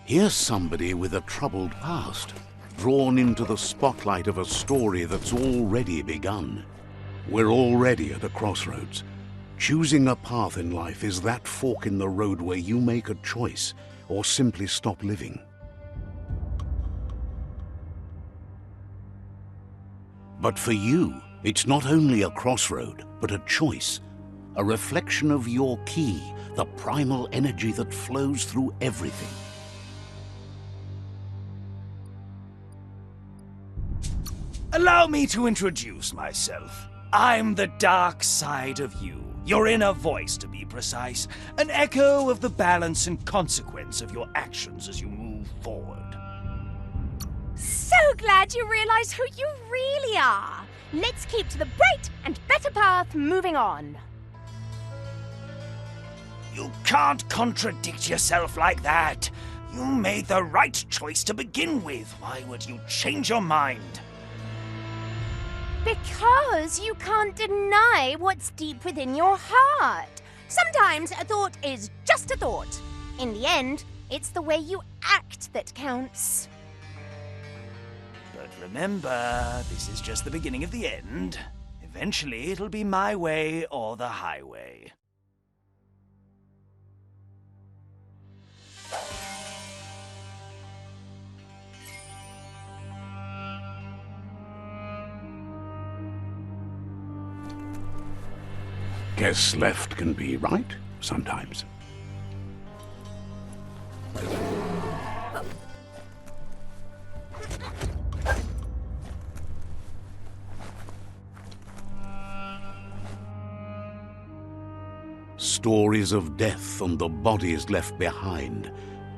Here's somebody with a troubled past, drawn into the spotlight of a story that's already begun. We're already at a crossroads. Choosing a path in life is that fork in the road where you make a choice or simply stop living. But for you, it's not only a crossroad, but a choice, a reflection of your key, the primal energy that flows through everything. Allow me to introduce myself. I'm the dark side of you, your inner voice to be precise, an echo of the balance and consequence of your actions as you move forward. So glad you realize who you really are. Let's keep to the bright and better path moving on. You can't contradict yourself like that. You made the right choice to begin with. Why would you change your mind? Because you can't deny what's deep within your heart. Sometimes a thought is just a thought. In the end, it's the way you act that counts. But remember, this is just the beginning of the end. Eventually, it'll be my way or the highway. Guess left can be right, sometimes. Stories of death and the bodies left behind,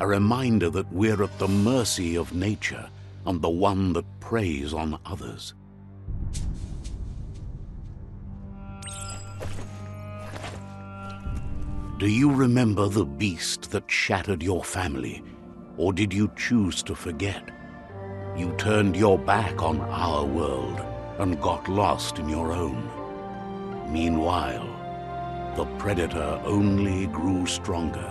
a reminder that we're at the mercy of nature and the one that preys on others. Do you remember the beast that shattered your family, or did you choose to forget? You turned your back on our world and got lost in your own. Meanwhile, the predator only grew stronger.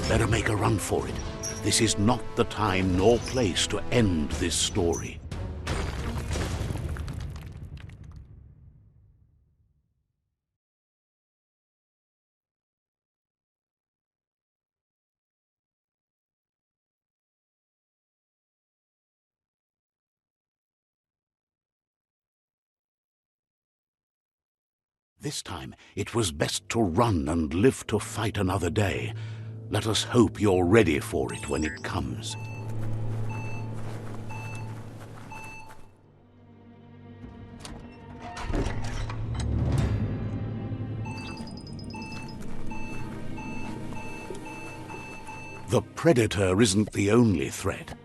Better make a run for it. This is not the time nor place to end this story. This time, it was best to run and live to fight another day. Let us hope you're ready for it when it comes. The predator isn't the only threat.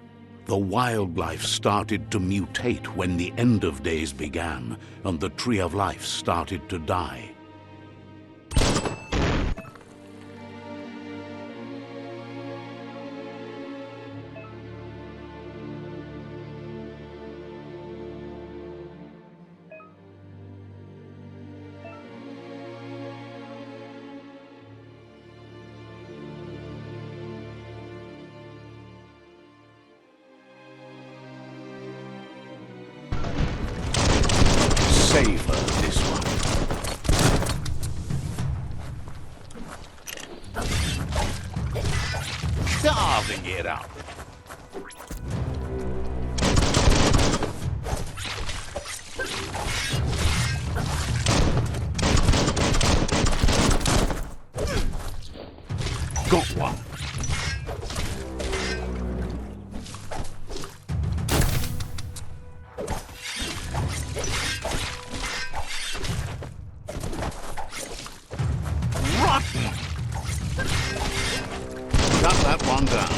The wildlife started to mutate when the end of days began, and the tree of life started to die. favor this one. Carving it up. Got one. Rotten! Cut that one down.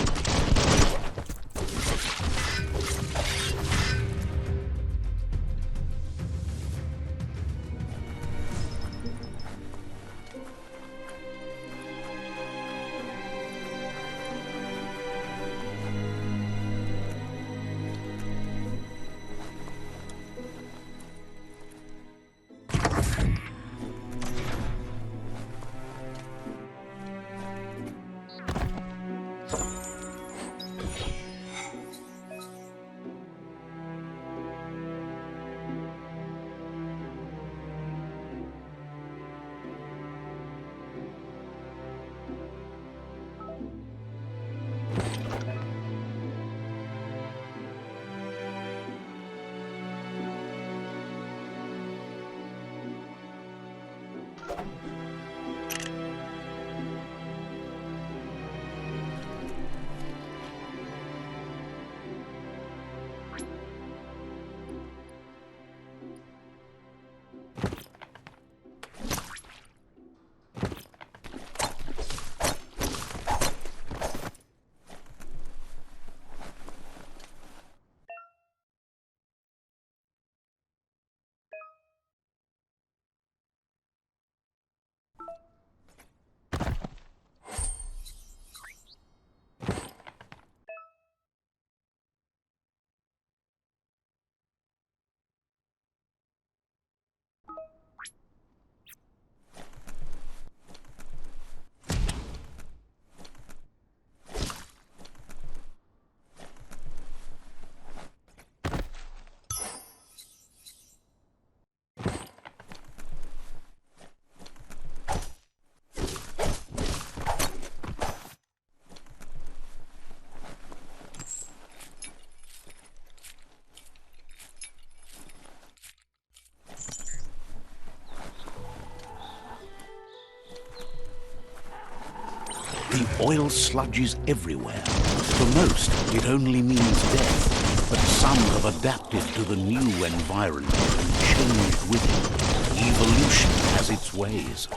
The oil sludges everywhere. For most, it only means death, but some have adapted to the new environment and changed with it. Evolution has its ways.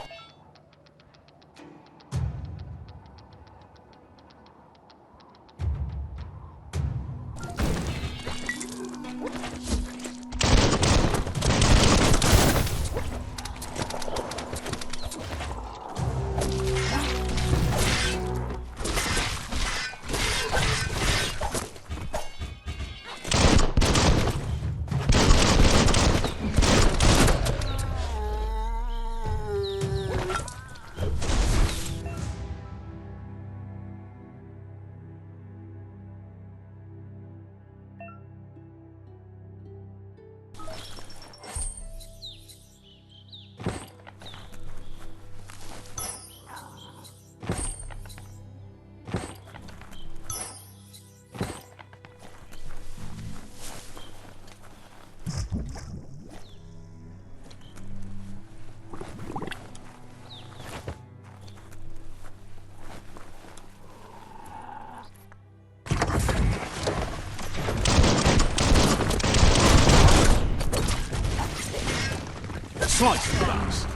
Slice the glass.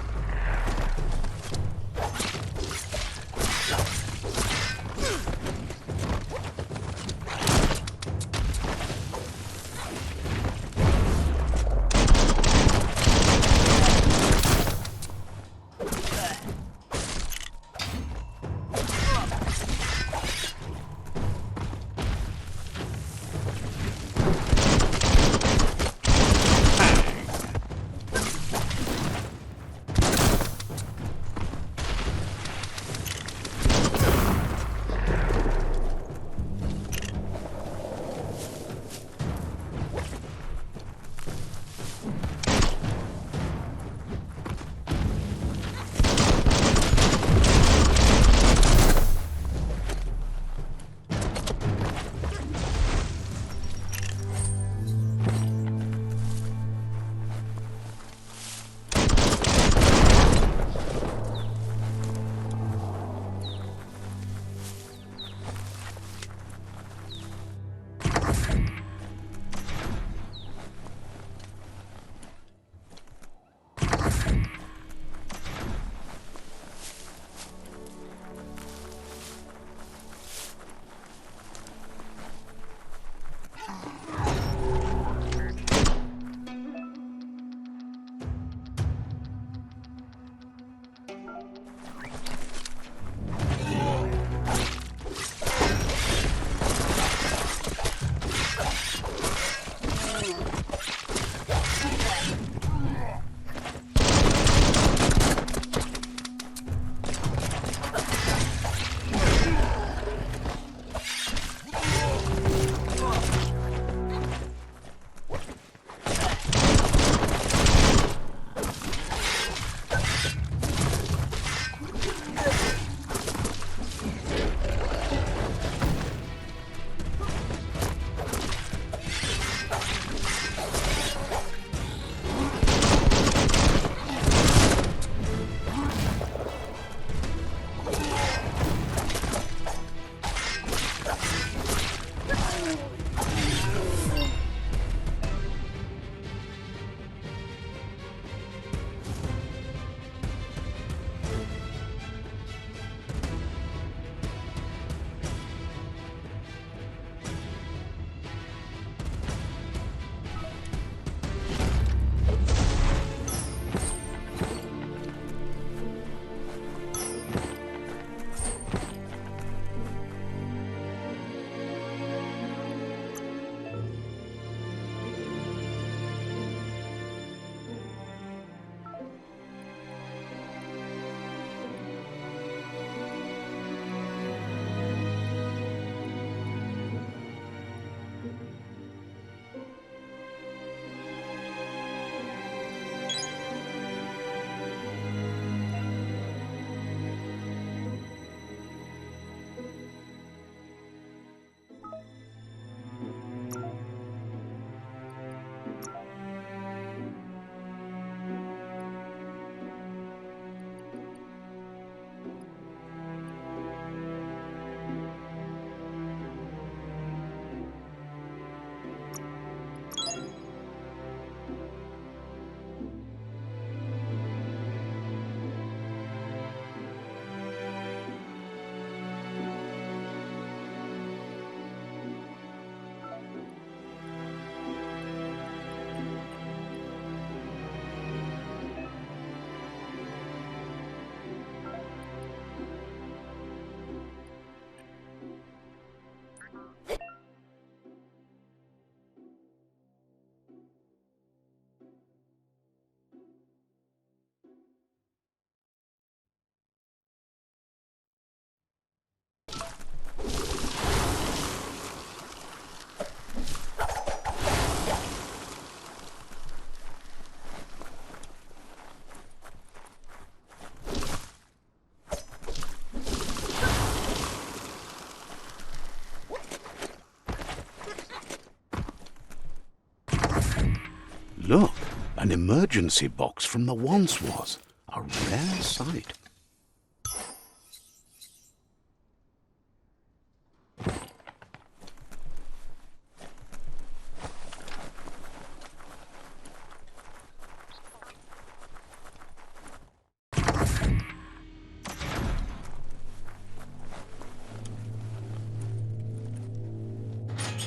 Look, an emergency box from the once was. A rare sight.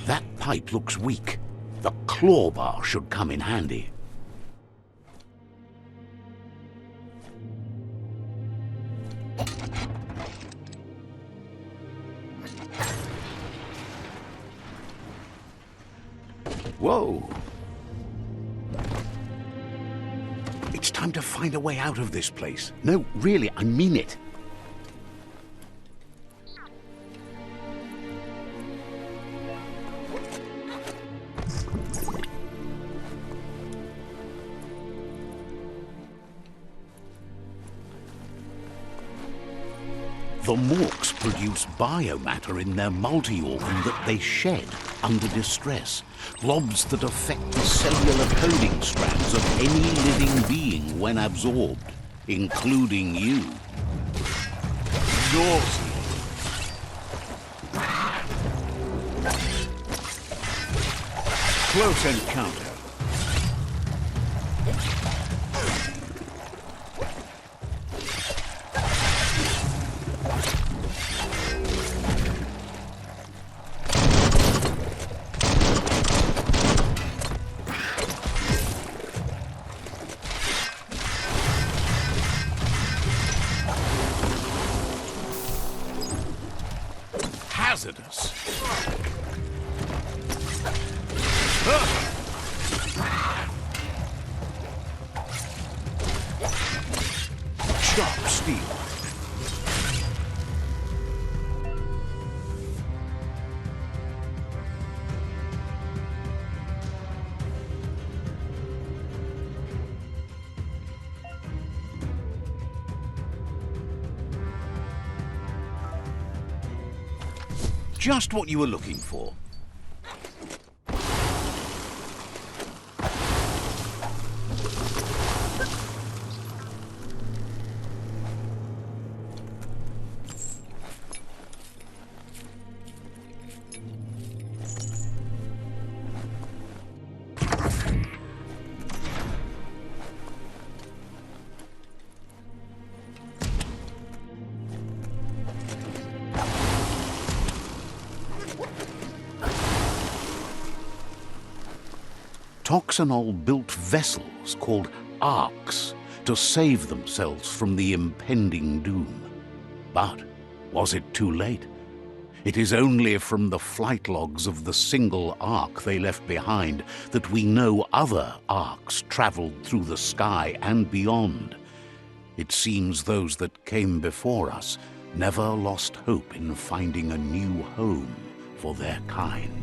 That pipe looks weak. The claw bar should come in handy. Whoa! It's time to find a way out of this place. No, really, I mean it. The Morks produce biomatter in their multi-organ that they shed under distress. Blobs that affect the cellular coding strands of any living being when absorbed, including you. Naughty. Close encounter. Hazardous. Sharp steel. Just what you were looking for. Toxanol built vessels called arks to save themselves from the impending doom. But was it too late? It is only from the flight logs of the single ark they left behind that we know other arks traveled through the sky and beyond. It seems those that came before us never lost hope in finding a new home for their kind.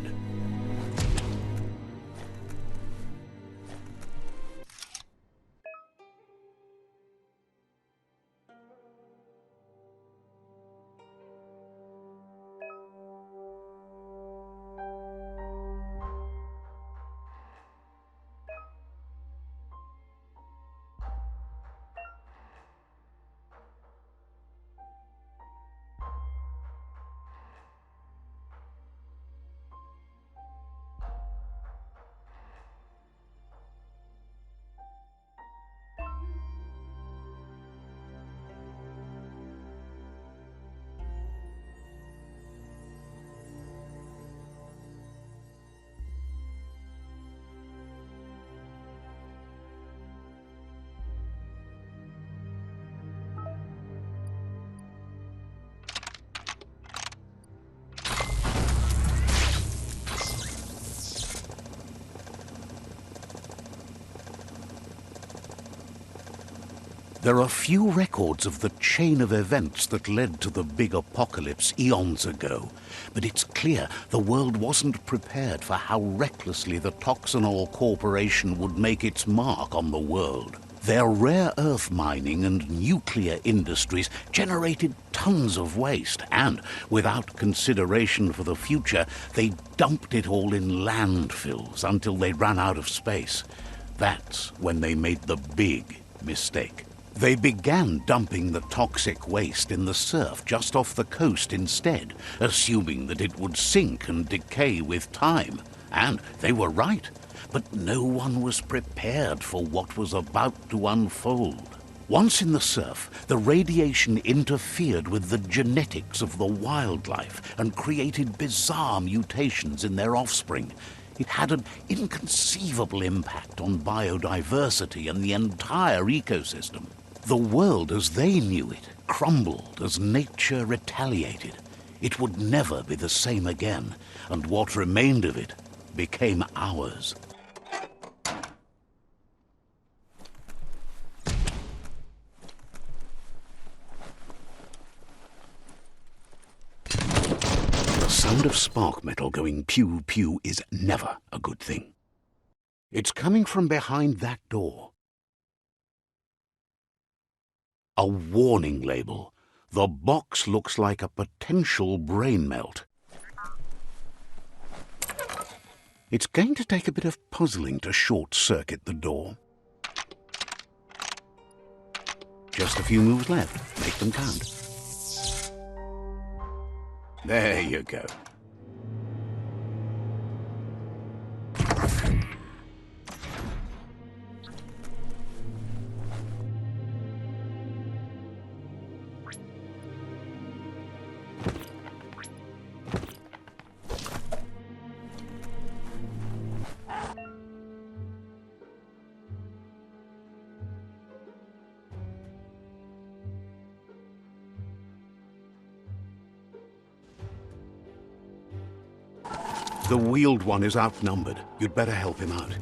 There are few records of the chain of events that led to the big apocalypse eons ago, but it's clear the world wasn't prepared for how recklessly the Toxanol Corporation would make its mark on the world. Their rare earth mining and nuclear industries generated tons of waste, and, without consideration for the future, they dumped it all in landfills until they ran out of space. That's when they made the big mistake. They began dumping the toxic waste in the surf just off the coast instead, assuming that it would sink and decay with time. And they were right. But no one was prepared for what was about to unfold. Once in the surf, the radiation interfered with the genetics of the wildlife and created bizarre mutations in their offspring. It had an inconceivable impact on biodiversity and the entire ecosystem. The world as they knew it crumbled as nature retaliated. It would never be the same again, and what remained of it became ours. The sound of spark metal going pew-pew is never a good thing. It's coming from behind that door. A warning label. The box looks like a potential brain melt. It's going to take a bit of puzzling to short-circuit the door. Just a few moves left. Make them count. There you go. The wheeled one is outnumbered. You'd better help him out.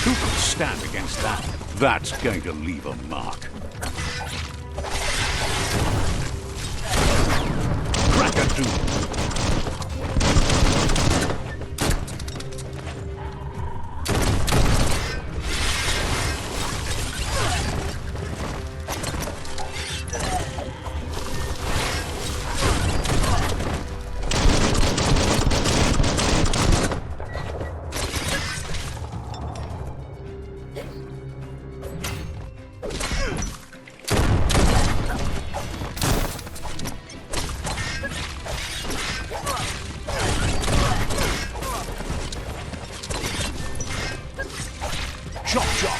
Who could stand against that? That's going to leave a mark. Crack-a-doodle. Chop, chop.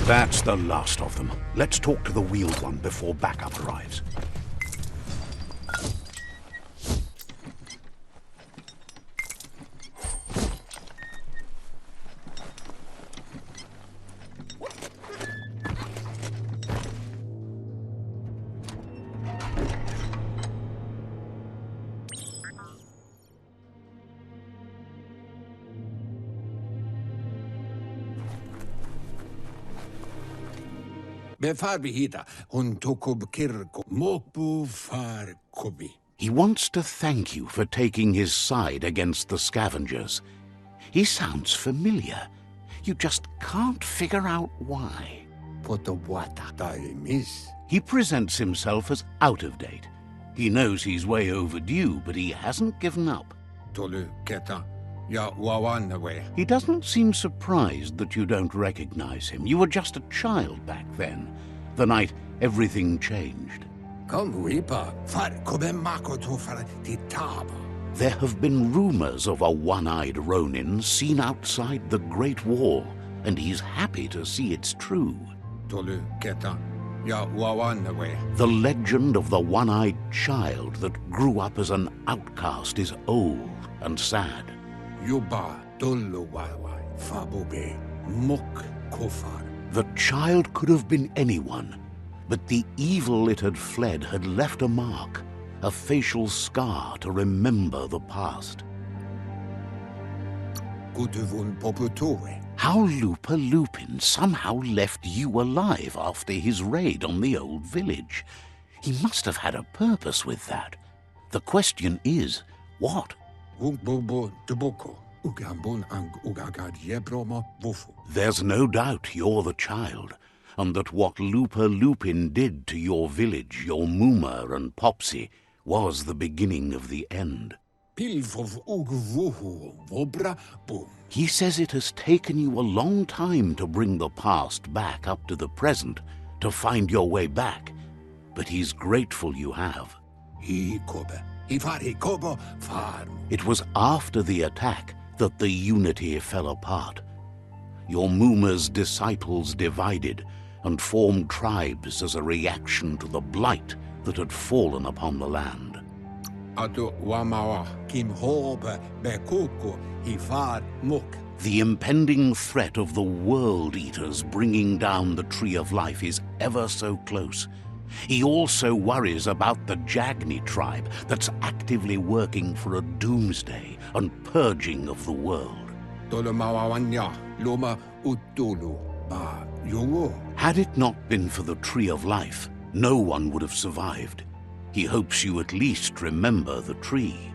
That's the last of them. Let's talk to the wheeled one before backup arrives. He wants to thank you for taking his side against the scavengers. He sounds familiar. You just can't figure out why. He presents himself as out of date. He knows he's way overdue, but he hasn't given up. He doesn't seem surprised that you don't recognize him. You were just a child back then, the night everything changed. There have been rumors of a one-eyed Ronin seen outside the Great Wall, and he's happy to see it's true. The legend of the one-eyed child that grew up as an outcast is old and sad. The child could have been anyone, but the evil it had fled had left a mark, a facial scar to remember the past. Kutuvun Poputue. How Lupa Lupin somehow left you alive after his raid on the old village. He must have had a purpose with that. The question is, what? Wumbobo Tuboko. Ugambon ang Ugagad Yebroma Wufu. There's no doubt you're the child, and that what Lupa Lupin did to your village, your Muma and Popsy, was the beginning of the end. Pilvov Ugvuhu Vobra Boom. He says it has taken you a long time to bring the past back up to the present, to find your way back, but he's grateful you have. He Kobe. He fari Kobo Farm. It was after the attack that the unity fell apart. Your Muma's disciples divided and formed tribes as a reaction to the blight that had fallen upon the land. Atu Wamawa Kim Hobe Bekuku Hifar Muk. The impending threat of the World Eaters bringing down the Tree of Life is ever so close. He also worries about the Jagni tribe that's actively working for a doomsday and purging of the world. Tolomawanya Loma Utulu Ba Yungu. Had it not been for the Tree of Life, no one would have survived. He hopes you at least remember the tree.